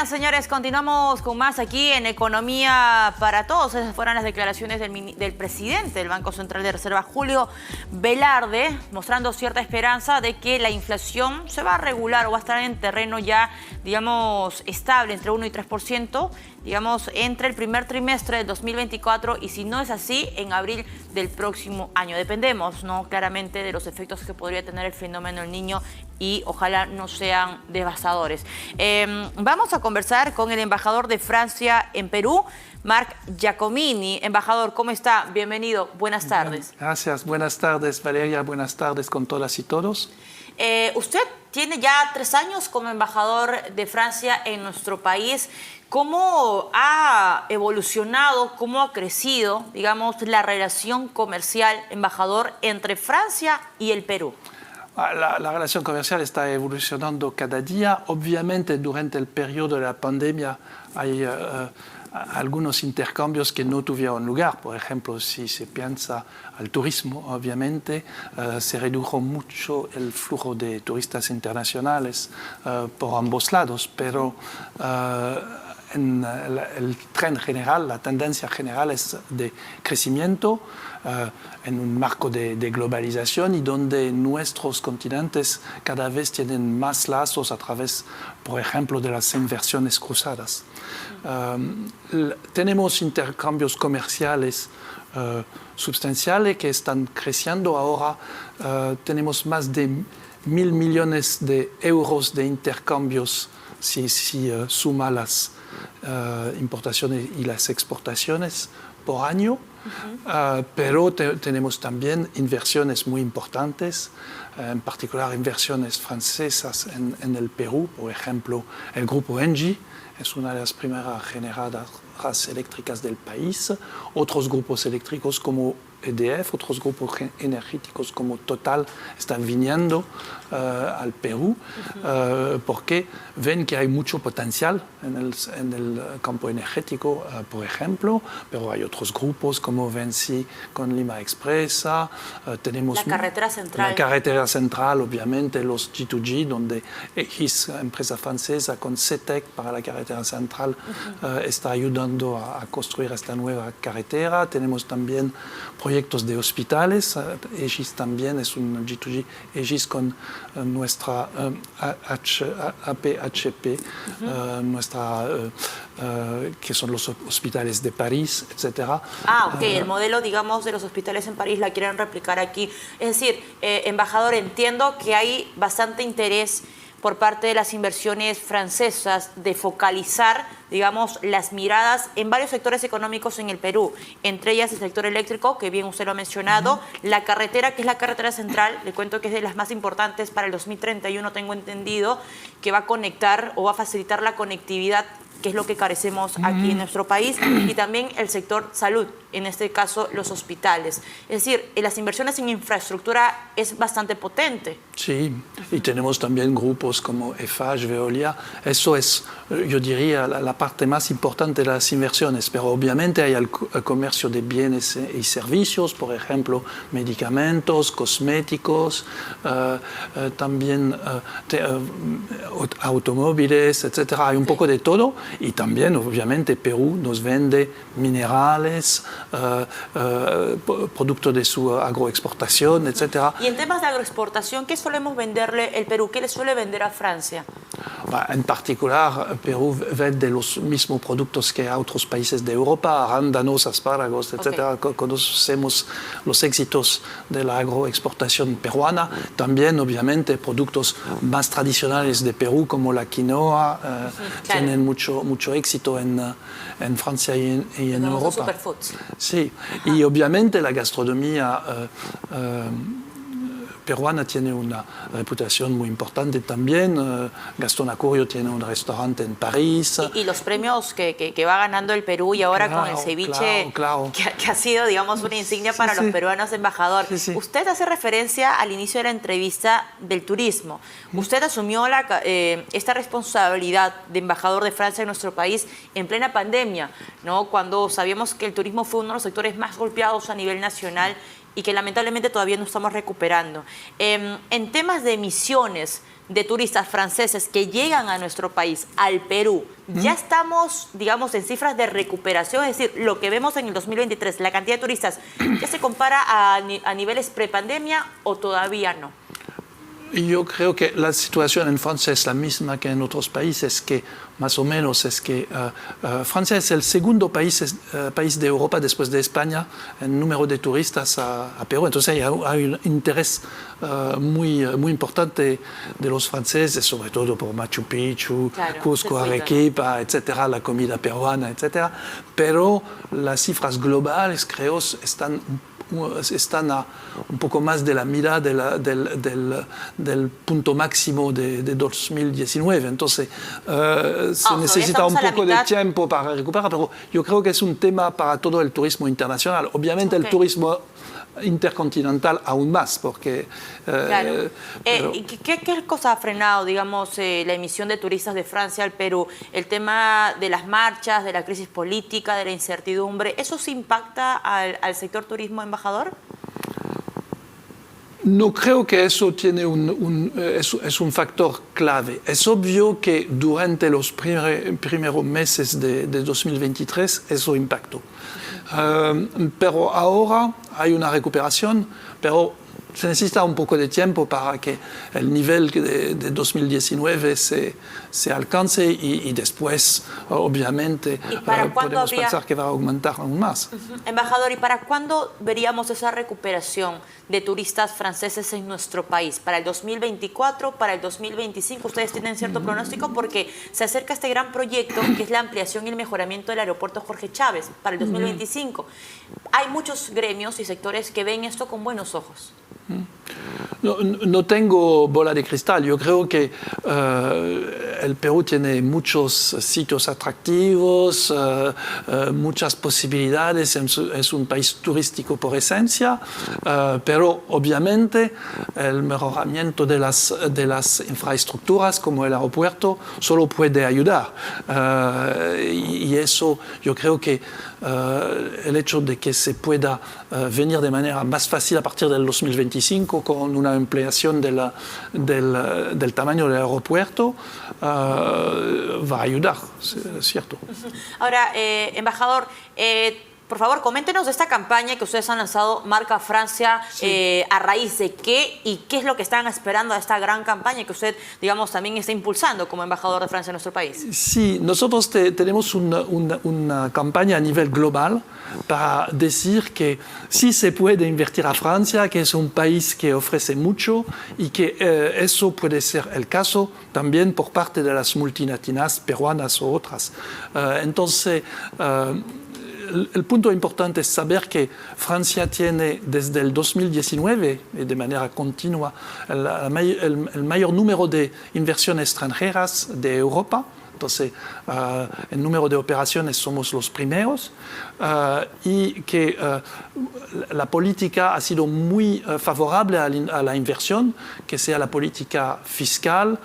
Bien, señores, continuamos con más aquí en Economía para Todos. Esas fueron las declaraciones del presidente del Banco Central de Reserva, Julio Velarde, mostrando cierta esperanza de que la inflación se va a regular o va a estar en terreno ya, digamos, estable entre 1 y 3%, digamos, entre el primer trimestre del 2024 y si no es así, en abril del próximo año. Dependemos, ¿no?, claramente de los efectos que podría tener el fenómeno del Niño y ojalá no sean devastadores. Vamos a conversar con el embajador de Francia en Perú, Marc Giacomini. Embajador, ¿cómo está? Bienvenido. Buenas tardes. Gracias. Buenas tardes, Valeria. Buenas tardes con todas y todos. Usted tiene ya 3 años como embajador de Francia en nuestro país. ¿Cómo ha evolucionado, cómo ha crecido, digamos, la relación comercial, embajador, entre Francia y el Perú? La relación comercial está evolucionando cada día. Obviamente, durante el periodo de la pandemia hay algunos intercambios que no tuvieron lugar. Por ejemplo, si se piensa al turismo, obviamente, se redujo mucho el flujo de turistas internacionales por ambos lados, pero en el tren general, la tendencia general es de crecimiento en un marco de globalización y donde nuestros continentes cada vez tienen más lazos a través, por ejemplo, de las inversiones cruzadas. Tenemos intercambios comerciales sustanciales que están creciendo ahora. Tenemos más de 1.000 millones de euros de intercambios si suma las importaciones y las exportaciones por año, pero tenemos también inversiones muy importantes, en particular inversiones francesas en el Perú. Por ejemplo, el grupo Engie es una de las primeras generadoras eléctricas del país. Otros grupos eléctricos como EDF, otros grupos energéticos como Total están viniendo al Perú porque ven que hay mucho potencial en el campo energético, por ejemplo, pero hay otros grupos como Vinci con Lima Expresa. Tenemos la carretera central. La carretera central, obviamente, los G2G, donde Egis, empresa francesa, con CETEC para la carretera central, está ayudando a construir esta nueva carretera. Tenemos también proyectos de hospitales. Egis también es un G2G, Egis con nuestra APHP, que son los hospitales de París, etc. Ok, el modelo, digamos, de los hospitales en París la quieren replicar aquí. Es decir, embajador, entiendo que hay bastante interés por parte de las inversiones francesas de focalizar, digamos, las miradas en varios sectores económicos en el Perú, entre ellas el sector eléctrico, que bien usted lo ha mencionado, la carretera, que es la carretera central, le cuento que es de las más importantes para el 2031, tengo entendido, que va a conectar o va a facilitar la conectividad, que es lo que carecemos aquí en nuestro país, y también el sector salud, en este caso los hospitales. Es decir, las inversiones en infraestructura es bastante potente. Sí, y tenemos también grupos como Eiffage, Veolia. Eso es, yo diría, la parte más importante de las inversiones, pero obviamente hay el comercio de bienes y servicios, por ejemplo, medicamentos, cosméticos, también automóviles, etc. Hay un poco de todo. Y también, obviamente, Perú nos vende minerales, producto de su agroexportación, etc. Y en temas de agroexportación, ¿qué solemos venderle el Perú? ¿Qué le suele vender a Francia? En particular, Perú vende los mismos productos que a otros países de Europa, arándanos, espárragos, etc. Conocemos los éxitos de la agroexportación peruana. También, obviamente, productos más tradicionales de Perú, como la quinoa, tienen mucho éxito en Francia y en Europa. Superfoods. Sí, y obviamente la gastronomía peruana tiene una reputación muy importante también. Gastón Acurio tiene un restaurante en París. Y los premios que va ganando el Perú y ahora con el ceviche, claro. Que ha sido, digamos, una insignia para los peruanos, embajador. Usted hace referencia al inicio de la entrevista del turismo. Usted asumió esta responsabilidad de embajador de Francia en nuestro país en plena pandemia, ¿no?, cuando sabíamos que el turismo fue uno de los sectores más golpeados a nivel nacional y que lamentablemente todavía no estamos recuperando. En temas de emisiones de turistas franceses que llegan a nuestro país, al Perú, ya estamos, digamos, en cifras de recuperación, es decir, lo que vemos en el 2023, la cantidad de turistas, ¿ya se compara a niveles prepandemia o todavía no? Yo creo que la situación en Francia es la misma que en otros países, que más o menos es que Francia es el segundo país de Europa después de España en número de turistas a Perú. Entonces hay un interés muy importante de los franceses, sobre todo por Machu Picchu, claro, Cusco, Arequipa, etcétera, la comida peruana, etcétera. Pero las cifras globales, creo, están a un poco más de la mitad del punto máximo de 2019. Entonces, se necesita un poco de tiempo para recuperar, pero yo creo que es un tema para todo el turismo internacional. Obviamente el turismo intercontinental aún más, porque... Claro. ¿Qué cosa ha frenado, digamos, la emisión de turistas de Francia al Perú? El tema de las marchas, de la crisis política, de la incertidumbre, ¿eso se impacta al sector turismo, embajador? No creo que eso tiene es un factor clave. Es obvio que durante los primeros meses de 2023 eso impactó. Pero ahora hay una recuperación, pero se necesita un poco de tiempo para que el nivel de 2019 se alcance y después, obviamente, podemos pensar que va a aumentar aún más. Embajador, ¿y para cuándo veríamos esa recuperación de turistas franceses en nuestro país? ¿Para el 2024, para el 2025? ¿Ustedes tienen cierto pronóstico? Porque se acerca este gran proyecto que es la ampliación y el mejoramiento del aeropuerto Jorge Chávez para el 2025. Hay muchos gremios y sectores que ven esto con buenos ojos. No tengo bola de cristal. Yo creo que el Perú tiene muchos sitios atractivos, muchas posibilidades. Es un país turístico por esencia, pero obviamente el mejoramiento de las infraestructuras como el aeropuerto solo puede ayudar. Y eso yo creo que el hecho de que se pueda venir de manera más fácil a partir del 2025 con una ampliación del tamaño del aeropuerto va a ayudar, es cierto. Ahora, embajador, por favor, coméntenos de esta campaña que ustedes han lanzado, Marca Francia, sí. ¿A raíz de qué y qué es lo que están esperando de esta gran campaña que usted, digamos, también está impulsando como embajador de Francia en nuestro país? Sí, nosotros tenemos una campaña a nivel global para decir que sí se puede invertir a Francia, que es un país que ofrece mucho y que eso puede ser el caso también por parte de las multinacionales peruanas o otras. Entonces, el punto importante es saber que Francia tiene desde el 2019 y de manera continua el mayor número de inversiones extranjeras de Europa. Entonces, el número de operaciones somos los primeros y que la política ha sido muy favorable a la inversión, que sea la política fiscal,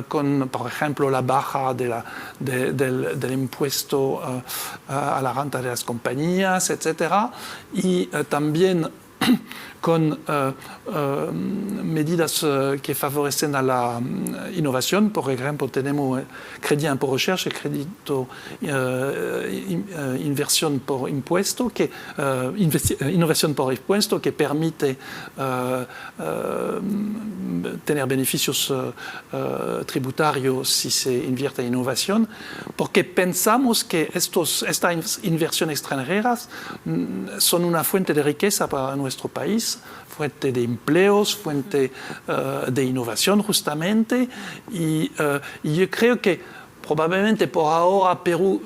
con, por ejemplo, la baja del impuesto a la renta de las compañías, etc. Y también con medidas que favorecen a la innovación. Por ejemplo, tenemos crédit impôt recherche, crédito inversión por impuesto, innovación por impuesto, que permite tener beneficios tributarios si se invierte en innovación, porque pensamos que estas inversiones extranjeras son una fuente de riqueza para nuestro país, fuente de empleos, fuente de innovación justamente, y yo creo que probablemente por ahora Perú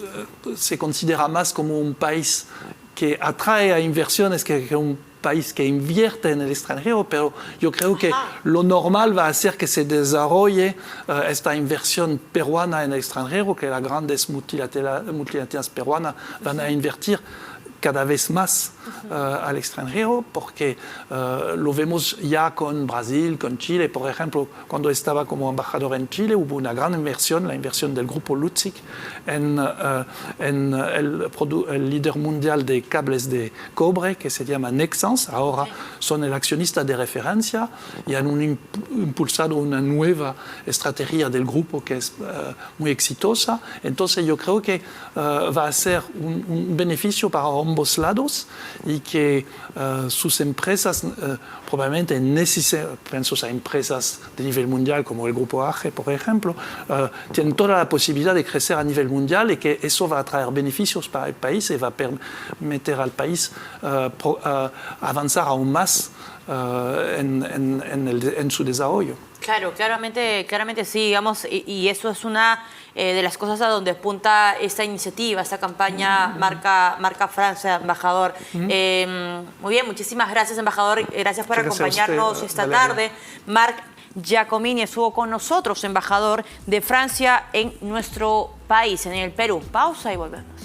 se considera más como un país que atrae a inversiones que un país que invierte en el extranjero, pero yo creo que lo normal va a ser que se desarrolle esta inversión peruana en el extranjero, que las grandes multinacionales peruanas van a invertir cada vez más al extranjero, porque lo vemos ya con Brasil, con Chile. Por ejemplo, cuando estaba como embajador en Chile, hubo una gran inversión, la inversión del grupo Lutzik en el líder mundial de cables de cobre, que se llama Nexans. Ahora son el accionista de referencia y han impulsado una nueva estrategia del grupo que es muy exitosa. Entonces yo creo que va a ser un beneficio para ambos lados y que sus empresas probablemente pienso a empresas de nivel mundial como el grupo AGE, por ejemplo, tienen toda la posibilidad de crecer a nivel mundial y que eso va a traer beneficios para el país y va a permitir al país avanzar aún más en su desarrollo. Claro, claramente sí, digamos, y eso es una de las cosas a donde apunta esta iniciativa, esta campaña Marca Francia, embajador. Muy bien, muchísimas gracias, embajador. Gracias por acompañarnos esta tarde. Marc Giacomini estuvo con nosotros, embajador de Francia en nuestro país, en el Perú. Pausa y volvemos.